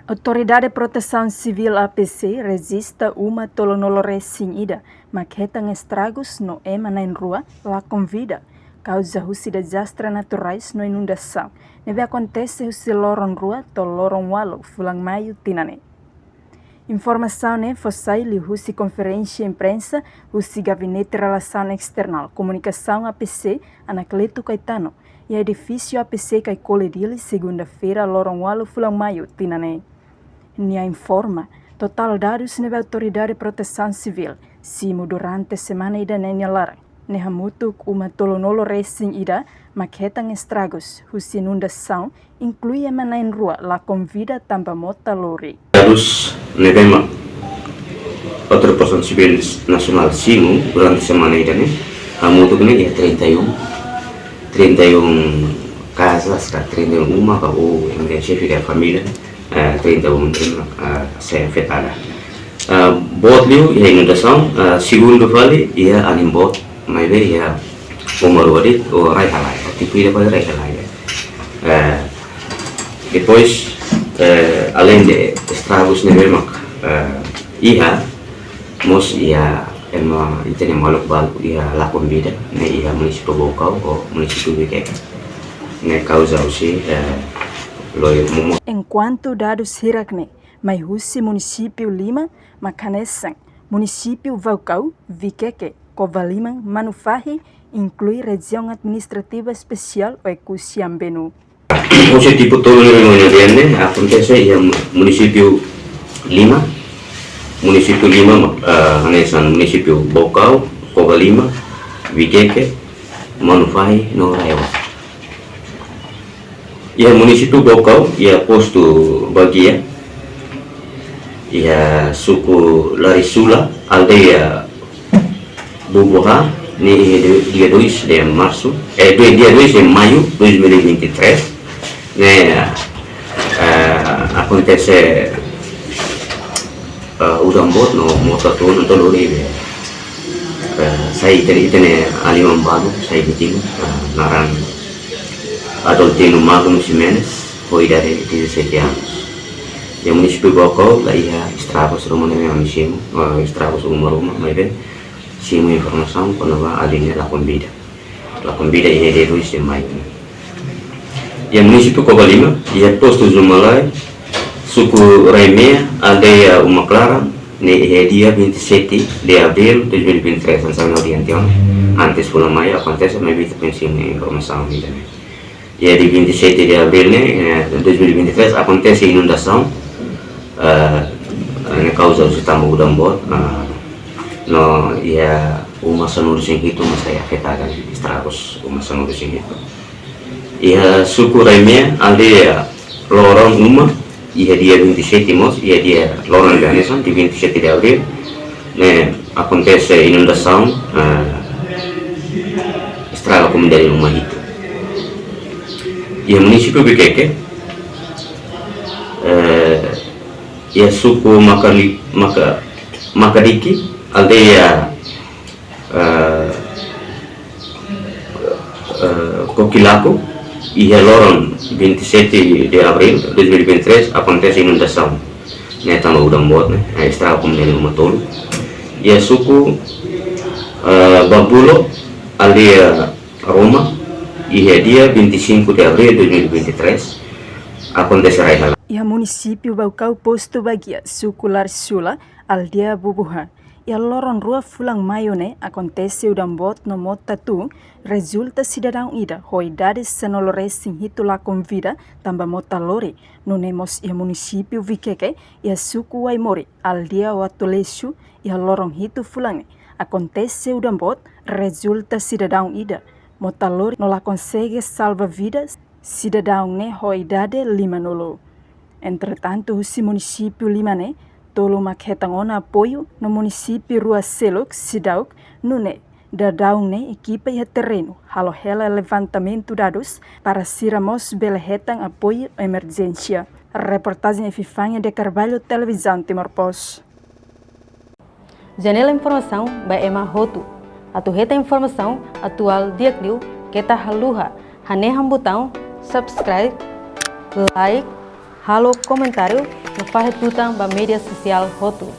Autoridade de Proteção Civil APC registra uma tolonolorecida, maquetam estragos no EMA na rua, lá convida, causa de desastres naturais no inundação. Neve acontece o loron rua, to loron walo, fulang maio tinane. Informação né foi li husi conferência imprensa, husi gabinete de relação external, comunicação APC, Anacleto Caetano, e edifício APC que colhe segunda-feira, loron walo, fulang maio tinane. Nia informa, total dados neve Autoridade de Proteção Civil, simo durante semana ida nenya larang. Neha mutuk uma tolonolo racing ida, maquetam estragos, hus inundação, inclui emana em rua, la convida tamba mota lori. Dados neve Autoridade de Proteção Civil Nacional simo durante semana ida ne, mutuk ne ya 31 casas, 31 uma, ou em chefe da família, 31 saya afetada. Bot-liu ia inundação, segundo vale ia animbot, mas ia umaruadit ou raihalai, tipo ia pada raihalai. Depois, além de estragos nevemak, ia mos ia ema itene maluk balu ia lakon bida, ne ia município Bocau ou município Biqueca, ne causa usi Enquanto dados hirakne, mai husi município Lima, Macanesang, município Valcau, Viqueque, Covalima, Manufahi, inclui região administrativa especial o Ecusiambenu. O tipo todo el acontece em município Lima, município Bocau, Covalima, Viqueque, Manufahi, no Raiwa. Ya município Bocau, ya posto Bagia, ya suku Larisula, aldeia Bubuha, dia 2 de março, dia 2 de maio de 2023, né, acontece udambot no motaton no dolori, saya itene alimam balu, saya bikin naran Adolfino Magno Ximenes, foi dari 17 anos. E o município Bocau, lá ia estragos rumah memang simo, estragos rumah-rumah, mas bem, simo informação quando vai ali na Convida. La Convida ia de 2 de maio. E o município Covalima, ia posto Zumalai, suku Raimea, aldeia Uma Clara, ia dia 27 de abril de 2023, sama di Antiong. Antes bulan Maio acontece, mas kita pensiun informação ainda. E di 27 de abril de 2023 acontece inundação na causa do sistema udambot no ia uma sanuru singito mas saya afetada estragos uma sanuru singito ia suku Raimea aldeia lorong uma ia dia 27 mos ia dia lorong Ganesan di 27 de abril acontece inundação estraga comunidade rumah itu. E o município Biqueque, e a suku Macadiki, aldeia Coquilaco, e a lorong 27 de abril de 2023 acontece inundação. Neta no udambot, estraga comunidade rumah tolo. E a suku Babulo, aldeia Roma, e dia 25 de abril de 2023 acontece Raihala. E a município Baucau posto Bagia, suku Larisula, aldeia Bubuha. E a loron rua fulang maione acontece udambot no motatu, resulta cidadão ida, roidades senoloresing hitu la convida, tamba mota lori, nunemos e a município Viqueque, e a suku Waimori, aldeia Watoleshu, e a loron hitu fulang. Acontece udambot, resulta cidadão ida. Motalori não lá consegue salvar vidas, cidadão né roidade lima nolo. Entretanto, o município Limane, tolo maquetangona apoio no município Rua Seluk, Sidauk, nune, dadau né equipa e terreno, halo hela levantamento dados para siramos belehetang apoio emergência. Reportagem Fifanya de Carvalho, Televisão Timor Post. Janela informação by Emma Hotu. Atu heta informação atual diakliu kita haluha hane hambutão subscribe like halo comentário no Farre Tutang ba mídia social Hotu.